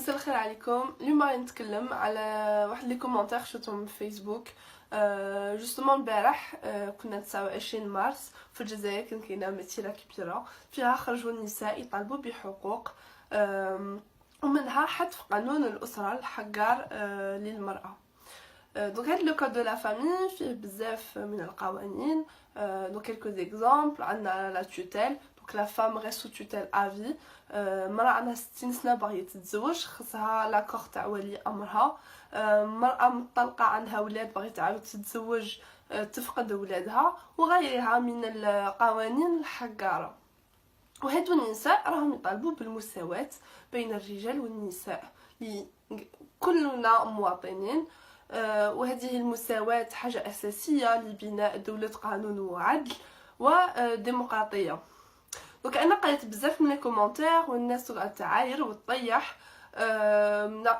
مساء الخير عليكم. اليوم غادي نتكلم على واحد لي كومونتير شفتهم في فيسبوك. جوستومون البارح كنا 29 مارس في الجزائر، كان كاينه مسيره كبيره فيها خرجوا النساء يطالبوا بحقوق، ومنها حذف قانون الاسره الحجار للمراه. دونك هاد لو كود دو لا فامي فيه بزاف من القوانين. دونك كيلكو زيكزامبل، عندنا لا توتيل، دونك لا فام غير سو توتيل افي. مرأة عندها 60 سنه باغيه تتزوج، خصها لاكور تاع ولي امرها. مرأة مطلقه عندها ولاد باغيه تعاود تتزوج، تفقد ولادها، وغيرها من القوانين الحجاره. وهادو النساء راهم يطالبوا بالمساواة بين الرجال والنساء، كلنا مواطنين. وهذه المساواة حاجة أساسية لبناء دولة قانون وعدل وديمقراطية. دونك أنا قريت بزاف من الكومنتير والناس قاعدة تعاير وتطيح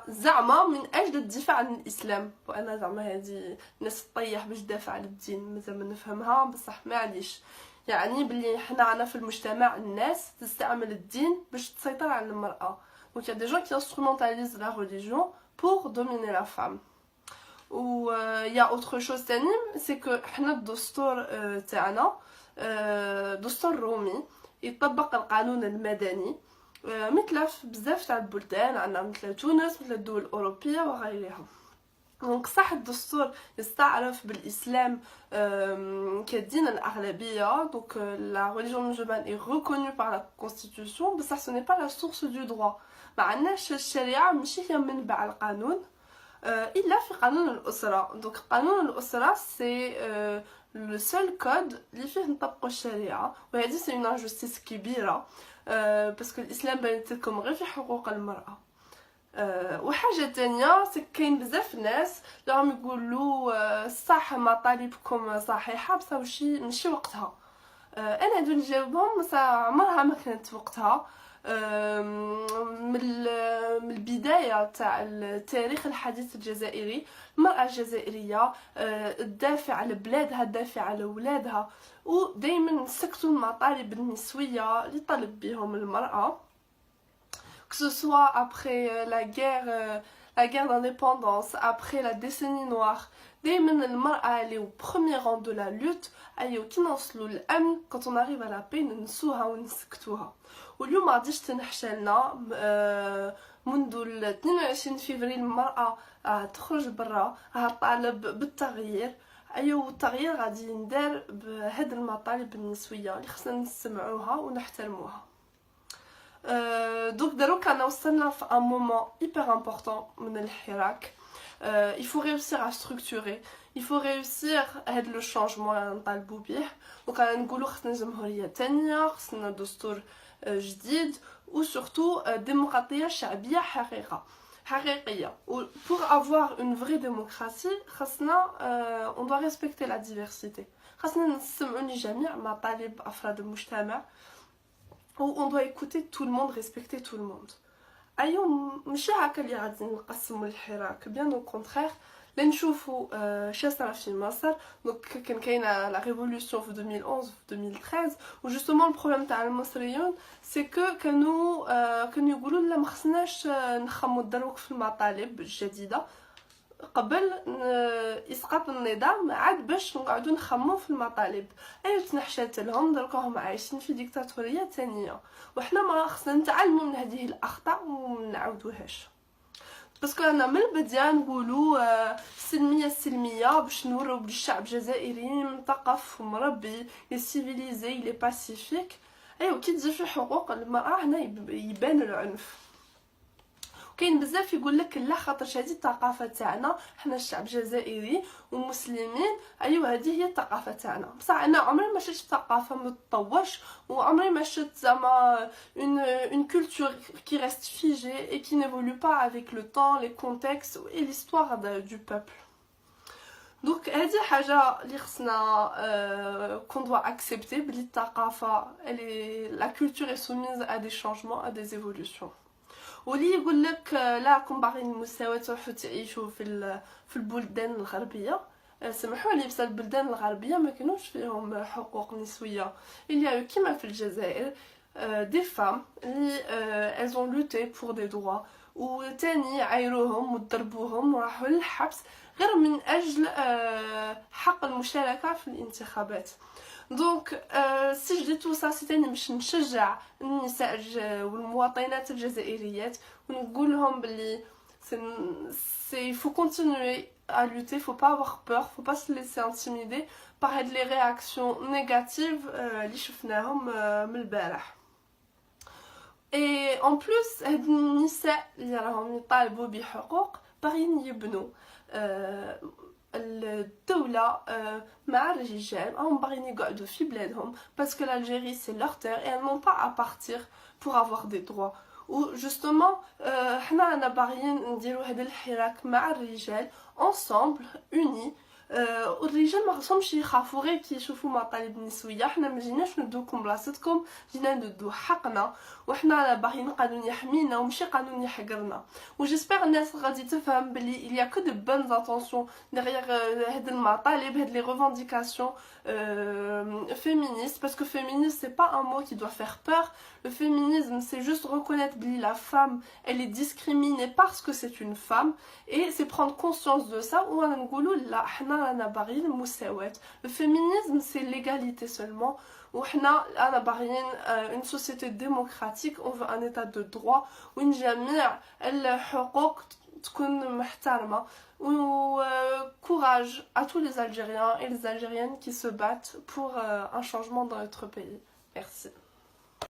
زعما من أجل الدفاع عن الإسلام، وأنا زعما هذه الناس تطيح باش تدافع على الدين مازال ما نفهمها، بصح معليش، يعني بلي حنا عنا في المجتمع الناس تستعمل الدين باش تسيطر على المرأة. دونك يا دي جون كي انسترومونتاليز لا ريليجيون بور دوميني لا فام. و يا اوتر شوز تاني، سي كو حنا الدستور تاعنا دستور رومي يطبق القانون المدني مثل بزاف تاع البلدان، عندنا مثل تونس، مثل الدول الاوروبيه وغيرها. دونك صح الدستور يستعرف بالاسلام كدين الاغلبيه، دونك لا ريليجيون musulmane est reconnue par la constitution، بصح ce n'est pas la source du droit. ما عندناش الشريعه ماشي هي منبع القانون الا في قانون الاسره. دونك قانون الاسره سي لو سول كود اللي فيه نطبقوا الشريعه، وهذه سي اون انجستيس كبيره باسكو الاسلام بانت لكم غير في حقوق المراه. وحاجه تانية، سي كاين بزاف ناس اللي راهم يقولوا صح مطالبكم صحيحه بصح ماشي وقتها. انا ندير نجاوبهم بصح عمرها ما كانت وقتها. من البدايه تاع التاريخ الحديث الجزائري، المراه الجزائريه تدافع على بلادها، تدافع على ولادها، ودائما سكتوا المطالب النسويه اللي طلب بهم المراه. Que ce soit après la guerre d'indépendance, après la décennie noire, دائما المرأة اللي au premier rang de la lutte، أيو كي نوصلوا للأمن quand on arrive à la paix ننسوها ونسكتوها. واليوم غاديش تنحشلنا منذ 22 فبراير المرأة تخرج برا طالب بالتغيير. أيو التغيير غادي يندار بهاد المطالب النسوية اللي خصنا نسمعوها ونحترموها. Donc دروك انا وصلنا في un moment hyper important من الحراك. Il faut réussir à structurer, il faut réussir هاد لو شونجمون اللي نطالبوا به. دونك انا نقولوا خصنا جمهوريه تانية، خصنا دستور جديد، وسورتو ديمقراطيه شعبيه حقيقيه. و pour avoir une vraie démocratie خصنا on doit respecter la diversité، خصنا نسمعوا لجميع مطالب افراد المجتمع، où on doit écouter tout le monde, respecter tout le monde. ايوا ماشي هكا اللي غادي نقسموا الحراك، بيان او كونترير. لنشوفوا شنو صرا في مصر. دونك كان كاينه لا ريفولوسيون في 2011 في 2013، وجوستومون البروبليم تاع المصريين سي كو كانوا يقولوا لا ما خصناش نخمو دروك في المطالب الجديده قبل اسقاط النظام، عاد باش نقعدوا نخمو في المطالب. ايوا تنحشات لهم، دروكا هم عايشين في ديكتاتوريه ثانيه، وحنا ما خصنا نتعلموا من هذه الاخطاء وما نعاودوهاش. باسكو انا من البدايه نقولوا السلميه باش نورو بلي الشعب الجزائري مثقف ومربي، لي سيفيليزي، لي باسيفيك. ايوا كي تجي في حقوق المراه هنا يبان العنف. كاين بزاف يقول لك لا خاطرش هذه الثقافه تاعنا، حنا الشعب الجزائري ومسلمين، ايوا هذه هي الثقافه تاعنا. بصح انا عمري ما شفت ثقافه ما تطورش، وعمري ما شفت زعما une culture qui reste figée et qui n'évolue pas avec le temps, les contextes et l'histoire du peuple. دونك هذه حاجه اللي خصنا qu'on doit accepter، بلي الثقافه la culture est soumise à des changements, à des évolutions. واللي يقول لك لا كومبارين المساواة تروحوا تعيشوا في البلدان الغربيه، سمحوا لي بس البلدان الغربيه ما كانوش فيهم حقوق نسويه. اللي كيما في الجزائر des femmes اللي elles ont lutté pour des droits وتاني يعايروهم وضربوهم وراحوا للحبس غير من أجل حق المشاركة في الانتخابات. دونك سي جو تو سا سي تاني باش نشجع النساء والمواطنات الجزائريات ونقول لهم بلي il faut continuer à lutter, faut pas avoir peur, faut pas se laisser intimider par les réactions négatives اللي شفناهم من البارح. Et en plus هاد النساء اللي راهم يطالبوا بحقوق باغيين يبنوا الدولة مع الرجال راهم باغيين يقعدوا في بلادهم parce que l'Algérie c'est leur terre et elles n'ont pas à partir pour avoir des droits. و جوستومون حنا رانا باغيين نديرو هذا الحراك مع الرجال ensemble unis. والرجال ما خصهمش يخافوا غير كي يشوفوا مطالب نسويه. حنا ما جيناش ندوكم بلاصتكم، جينا ندو حقنا وحنا راه باغيين قانون يحمينا وماشي قانون يحقرنا. وجيسبر الناس غادي تفهم بلي il y a que de bonnes intentions derrière هاد المطالب هاد les revendications féministes parce que féministe c'est pas un mot qui doit faire peur. Le féminisme c'est juste reconnaître que la femme elle est discriminée parce que c'est une femme et c'est prendre conscience de ça ou نقولوا لا حنا رانا باغيين المساواة. Le féminisme c'est l'égalité seulement وحنا رانا باغيين une société démocratique, on veut un état de droit وين جميع الحقوق تكون محترمة. ou courage à tous les Algériens et les Algériennes qui se battent pour un changement dans notre pays. Merci.